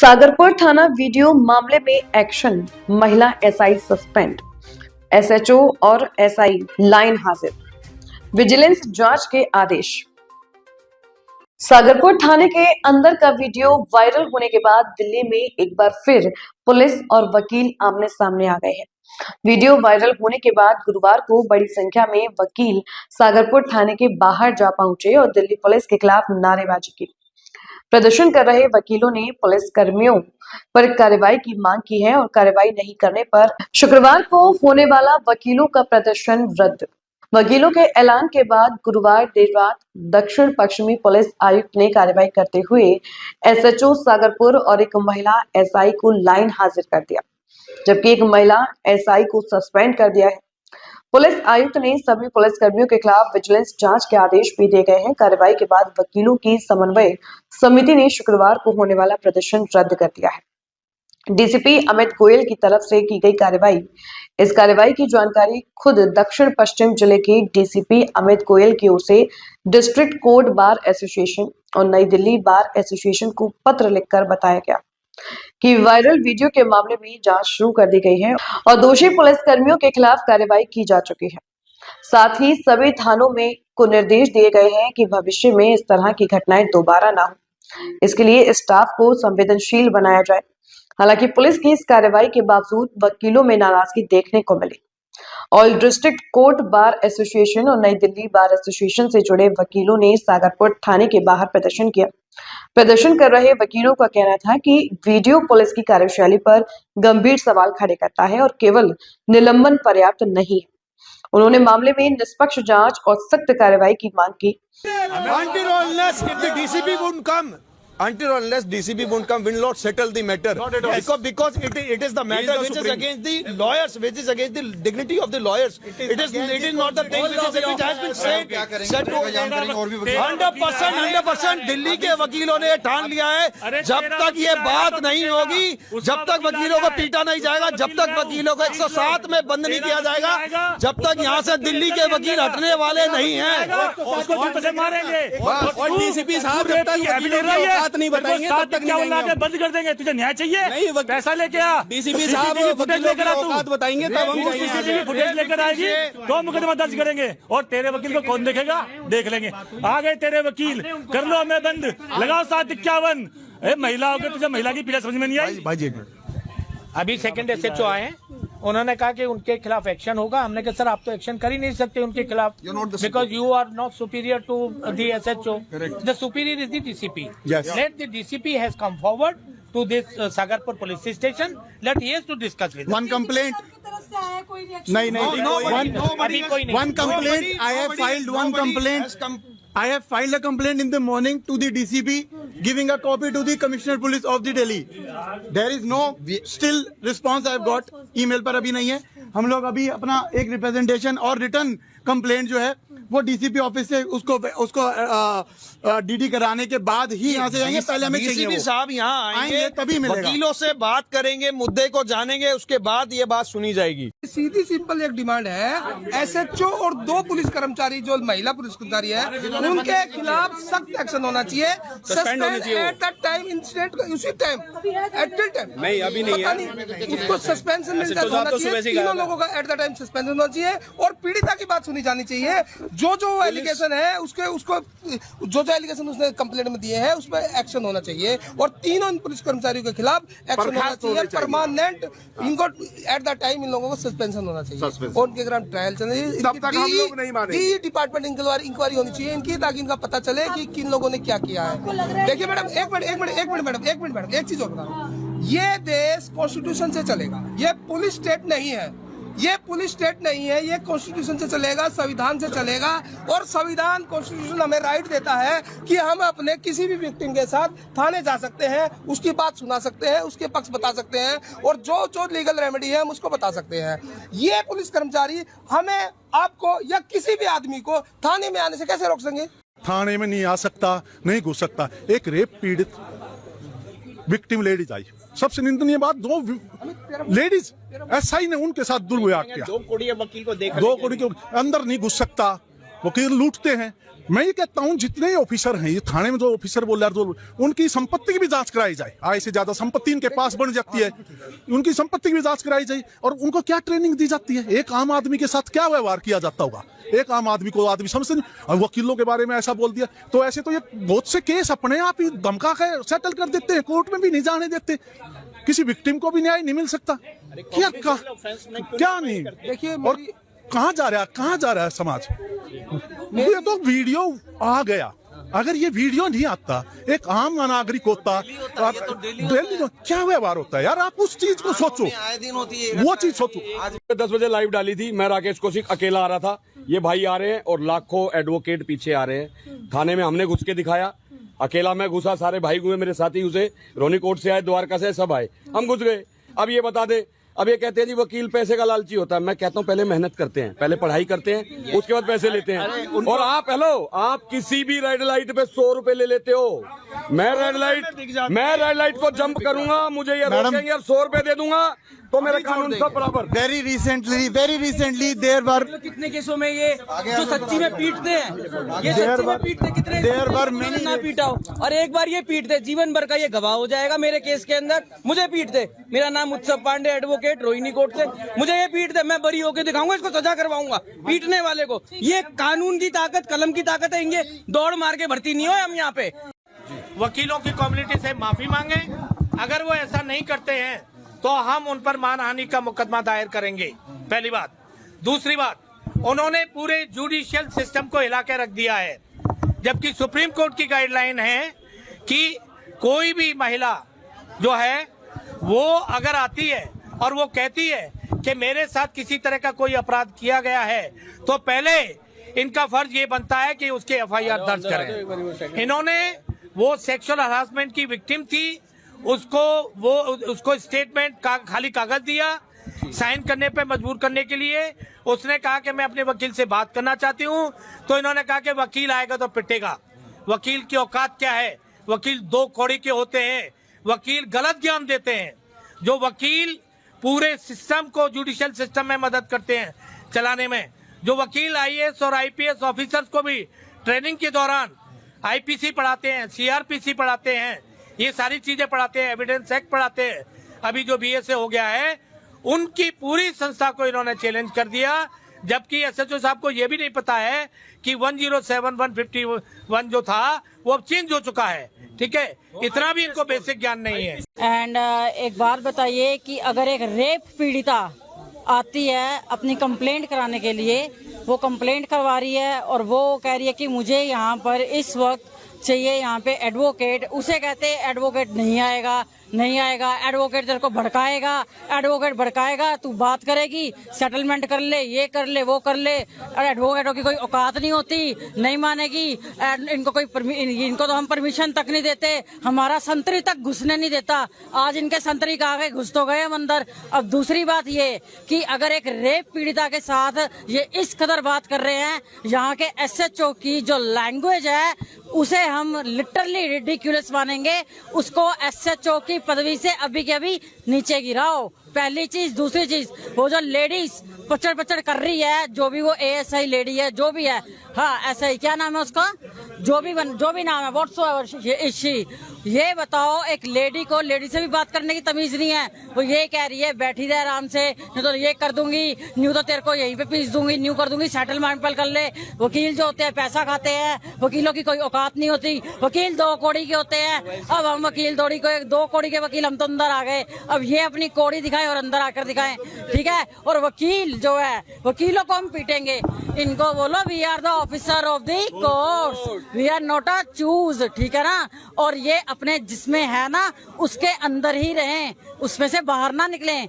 सागरपुर थाना वीडियो मामले में एक्शन, महिला एसआई सस्पेंड, एसएचओ और एसआई लाइन हाजिर, विजिलेंस जांच के आदेश। सागरपुर थाने के अंदर का वीडियो वायरल होने के बाद दिल्ली में एक बार फिर पुलिस और वकील आमने सामने आ गए हैं। वीडियो वायरल होने के बाद गुरुवार को बड़ी संख्या में वकील सागरपुर थाने के बाहर जा पहुंचे और दिल्ली पुलिस के खिलाफ नारेबाजी की। प्रदर्शन कर रहे वकीलों ने पुलिस कर्मियों पर कार्रवाई की मांग की है और कार्रवाई नहीं करने पर शुक्रवार को होने वाला वकीलों का प्रदर्शन रद्द। वकीलों के ऐलान के बाद गुरुवार देर रात दक्षिण पश्चिमी पुलिस आयुक्त ने कार्रवाई करते हुए एसएचओ सागरपुर और एक महिला एसआई को लाइन हाजिर कर दिया, जबकि एक महिला एसआई को सस्पेंड कर दिया है। पुलिस आयुक्त ने सभी पुलिसकर्मियों के खिलाफ विजिलेंस जांच के आदेश भी दे गए हैं। कार्रवाई के बाद वकीलों की समन्वय समिति ने शुक्रवार को होने वाला प्रदर्शन रद्द कर दिया है। डीसीपी अमित गोयल की तरफ से की गई कार्रवाई। इस कार्रवाई की जानकारी खुद दक्षिण पश्चिम जिले के डीसीपी अमित गोयल की ओर से डिस्ट्रिक्ट कोर्ट बार एसोसिएशन और नई दिल्ली बार एसोसिएशन को पत्र लिखकर बताया गया कि वायरल वीडियो के मामले में जांच शुरू कर दी गई है और दोषी पुलिसकर्मियों के खिलाफ कार्रवाई की जा चुकी है। साथ ही सभी थानों में को निर्देश दिए गए हैं कि भविष्य में इस तरह की घटनाएं दोबारा ना हो। इसके लिए स्टाफ को संवेदनशील बनाया जाए। हालांकि पुलिस की इस कार्रवाई के बावजूद वकीलों में नाराजगी देखने को मिली। All district court bar association और नई दिल्ली बार एसोसिएशन से जुड़े वकीलों ने सागरपुर थाने के बाहर प्रदर्शन किया। प्रदर्शन कर रहे वकीलों का कहना था कि वीडियो पुलिस की कार्यशैली पर गंभीर सवाल खड़े करता है और केवल निलंबन पर्याप्त नहीं है। उन्होंने मामले में निष्पक्ष जांच और सख्त कार्रवाई की मांग की। Until unless DCP won't come, will not settle the matter. Because it is the matter which is against the lawyers, which is against the dignity of the lawyers. It is not the thing which has been said. 100% Delhi के वकीलों ने ठान लिया है, जब तक ये बात नहीं होगी, जब तक वकीलों को पीटा नहीं जाएगा, जब तक वकीलों को 107 में बंद नहीं किया जाएगा, जब तक यहाँ से दिल्ली के वकील हटने वाले नहीं हैं। और डीसीपी साहब जब तक नहीं बताएंगे तब तक क्या उल्लाके बंद कर देंगे। तुझे न्याय चाहिए? नहीं, पैसा लेके आ। डीसीपी साहब फुटेज लेकर औकात बताएंगे तब हम सीसीटीवी फुटेज लेकर आएगी तो मुकदमा दर्ज करेंगे और तेरे वकील को कौन देखेगा? देख लेंगे। आ गए तेरे वकील, कर लो हमें बंद, लगाओ 751। महिला हो गए, तुझे महिला की पीड़ा समझ में नहीं आई? भाई जी अभी सेकंड एसएचओ आए हैं, उन्होंने कहा कि उनके खिलाफ एक्शन होगा। हमने कहा सर आप तो एक्शन कर ही नहीं सकते उनके खिलाफ, because you are not superior to the SHO, the superior is the DCP. Let the DCP has come forward to this Sagarpur police station. Let he has to discuss with one complaint. One complaint. I have filed one complaint. I have filed a complaint in the morning to the DCP, giving a copy to the Commissioner Police of the Delhi. There is no still response I have got. email पर अभी नहीं है। हम लोग अभी अपना एक representation और रिटर्न कंप्लेंट जो है वो डीसीपी ऑफिस से उसको डीडी कराने के बाद ही यहाँ से जाएंगे। पहले हमें डीसीपी साहब यहाँ आएंगे तभी मिलेगा। वकीलों से बात करेंगे, मुद्दे को जानेंगे, उसके बाद ये बात सुनी जाएगी। सीधी सिंपल एक डिमांड है, एसएचओ और 2 पुलिस कर्मचारी जो महिला पुलिस कर्मचारी है उनके खिलाफ सख्त एक्शन होना चाहिए। सस्पेंड होना चाहिए एट दैट टाइम इंसिडेंट, उसी टाइम एट दैट टाइम नहीं, अभी नहीं है, उसको सस्पेंशन मिलता होना चाहिए। तीनों लोगों का एट दैट टाइम सस्पेंशन होना चाहिए और पीड़िता की बात सुनी जानी चाहिए। जो एलिगेशन है उसको जो एलिगेशन उसने कंप्लेंट में दिए हैं उस पर एक्शन होना चाहिए और तीनों पुलिस कर्मचारियों के खिलाफ एक्शन होना चाहिए परमानेंट। इनको एट द टाइम इन लोगों को सस्पेंशन होना चाहिए और उनके खिलाफ ट्रायल चाहिए। डिपार्टमेंट इंक्वायरी होनी चाहिए इनकी, ताकि इनका पता चले कि किन लोगों ने क्या किया है। देखिए मैडम, एक मिनट मैडम, एक चीज और बता रहा हूँ, ये देश कॉन्स्टिट्यूशन से चलेगा। ये पुलिस स्टेट नहीं है, ये पुलिस स्टेट नहीं है, ये कॉन्स्टिट्यूशन से चलेगा, संविधान से चलेगा। और संविधान कॉन्स्टिट्यूशन हमें राइट देता है कि हम अपने किसी भी विक्टिम के साथ थाने जा सकते हैं, उसकी बात सुना सकते हैं, उसके पक्ष बता सकते हैं और जो लीगल रेमेडी है हम उसको बता सकते हैं। ये पुलिस कर्मचारी हमें, आपको या किसी भी आदमी को थाने में आने से कैसे रोक सकेंगे? थाने में नहीं आ सकता, नहीं घुस सकता। एक रेप पीड़ित विक्टिम लेडीज आई, सबसे निंदनीय बात, 2 लेडीज एसआई ने उनके साथ दुर्व्यवहार किया। 2 कोड़ी वकील को देखा, 2 कोड़ी के अंदर नहीं घुस सकता, वकील लूटते हैं। मैं ये कहता हूं जितने ऑफिसर हैं, ये थाने में जो ऑफिसर बोल रहा है, उनकी संपत्ति की भी जांच कराई जाए। आय से ज्यादा संपत्ति इनके पास बन जाती है, उनकी संपत्ति की भी जांच कराई जाए। और उनको क्या ट्रेनिंग दी जाती है, एक आम आदमी के साथ क्या व्यवहार किया जाता होगा, एक आम आदमी को आदमी समझते नहीं। और वकीलों के बारे में ऐसा बोल दिया तो ऐसे तो ये बहुत से केस अपने आप ही धमका के सेटल कर देते हैं, कोर्ट में भी नहीं जाने देते, किसी विक्टिम को भी न्याय नहीं मिल सकता। क्या नहीं देखिए, और कहाँ जा रहा है समाज। ये तो वीडियो आ गया, अगर ये वीडियो नहीं आता, एक आम नागरिक होता तो दिल्ली क्या व्यवहार होता है यार, आप उस चीज को सोचो, वो चीज सोचो। आज 10 बजे लाइव डाली थी, मैं राकेश कौशिक अकेला आ रहा था, ये भाई आ रहे हैं और लाखों एडवोकेट पीछे आ रहे हैं। थाने में हमने घुस के दिखाया, अकेला मैं घुसा, सारे भाई हुए मेरे साथी, उसे रोनी कोट से आए, द्वारका से, सब आए, हम घुस गए। अब ये बता दे, अब ये कहते हैं जी वकील पैसे का लालची होता है। मैं कहता हूँ पहले मेहनत करते हैं, पहले पढ़ाई करते हैं, उसके बाद पैसे लेते हैं। और आप किसी भी रेड लाइट पे 100 रुपए ले लेते हो। मैं रेड लाइट को जंप करूंगा, मुझे ये रोकेंगे और 100 रुपए दे दूंगा, तो मेरा कानून सब बराबर। वेरी रिसेंटली देयर वर कितने केसों में ये जो सच्ची में पीटते हैं, ये सच्ची में पीटते कितने देर बार मैंने ना पीटा हो, और एक बार ये पीटते, जीवन भर का ये गवाह हो जाएगा मेरे केस के अंदर। मुझे पीटते, मेरा नाम उत्सव पांडे, एडवोकेट, रोहिणी कोर्ट से, मुझे ये पीटते, मैं बरी होकर दिखाऊंगा, इसको सजा करवाऊंगा पीटने वाले को। ये कानून की ताकत, कलम की ताकत है, ये दौड़ मार के भर्ती नहीं हो हम यहाँ पे। वकीलों की कम्युनिटी से माफी मांगे, अगर वो ऐसा नहीं करते हैं तो हम उन पर मानहानि का मुकदमा दायर करेंगे, पहली बात। दूसरी बात, उन्होंने पूरे जुडिशियल सिस्टम को हिला के रख दिया है, जबकि सुप्रीम कोर्ट की गाइडलाइन है कि कोई भी महिला जो है वो अगर आती है और वो कहती है कि मेरे साथ किसी तरह का कोई अपराध किया गया है, तो पहले इनका फर्ज ये बनता है कि उसके एफआईआर दर्ज करें। इन्होंने वो सेक्सुअल हरासमेंट की विक्टिम थी, उसको स्टेटमेंट खाली कागज दिया साइन करने पे मजबूर करने के लिए। उसने कहा कि मैं अपने वकील से बात करना चाहती हूँ, तो इन्होंने कहा कि वकील आएगा तो पिटेगा। वकील की औकात क्या है, वकील 2 कौड़ी के होते हैं, वकील गलत ज्ञान देते हैं। जो वकील पूरे सिस्टम को, जुडिशियल सिस्टम में मदद करते हैं चलाने में, जो वकील आईएएस और आईपीएस ऑफिसर्स को भी ट्रेनिंग के दौरान आईपीसी पढ़ाते हैं, सीआरपीसी पढ़ाते हैं, ये सारी चीजें पढ़ाते हैं, एविडेंस एक्ट पढ़ाते हैं, अभी जो बीएसए हो गया है, उनकी पूरी संस्था को इन्होंने चैलेंज कर दिया। जबकि एसएचओ साहब को ये भी नहीं पता है कि 107-151 जो था वो अब चेंज हो चुका है। ठीक है, इतना भी इनको बेसिक ज्ञान नहीं है। एंड एक बात बताइए कि अगर एक रेप पीड़िता आती है अपनी कंप्लेंट कराने के लिए, वो कंप्लेंट करवा रही है और वो कह रही है कि मुझे यहाँ पर इस वक्त चाहिए यहाँ पे एडवोकेट, उसे कहते हैं एडवोकेट नहीं आएगा, एडवोकेट तेरे को भड़काएगा, एडवोकेट भड़काएगा, तू बात करेगी, सेटलमेंट कर ले, ये कर ले, वो कर ले। और एडवोकेटों की कोई औकात नहीं होती, नहीं मानेगी, इनको तो हम परमिशन तक नहीं देते, हमारा संतरी तक घुसने नहीं देता। आज इनके संतरी कहा गए, घुस तो गए हम अंदर। अब दूसरी बात ये कि अगर एक रेप पीड़िता के साथ ये इस कदर बात कर रहे हैं, यहाँ के एसएचओ की जो लैंग्वेज है उसे हम लिटरली रिडिक्यूलस मानेंगे। उसको एसएचओ की पदवी से अभी के अभी नीचे गिराओ, पहली चीज। दूसरी चीज, वो जो लेडीज पचड़ कर रही है, जो भी वो एएसआई लेडी है, जो भी है, हाँ एसआई क्या नाम है उसका, जो भी नाम है, व्हाट्सएवर, ये बताओ, एक लेडी को लेडी से भी बात करने की तमीज नहीं है। वो ये कह रही है बैठी रहे आराम से, नहीं तो ये कर दूंगी, न्यू तो तेरे को यहीं पे पीस दूंगी, न्यू कर दूंगी, सेटलमेंट कर ले। वकील जो होते हैं पैसा खाते हैं, वकीलों की कोई औकात नहीं होती, वकील 2 कौड़ी के होते हैं। अब हम वकील 2 कौड़ी के वकील, हम तो अंदर आ गए, अब ये अपनी कौड़ी दिखाएं और अंदर आकर दिखाएं, ठीक है। और वकील जो है, वकीलों को हम पीटेंगे, इनको बोलो we are the officer of the court, we are not a choose, ठीक है ना। और ये अपने जिसमें है ना उसके अंदर ही रहें, उसमें से बाहर ना निकलें।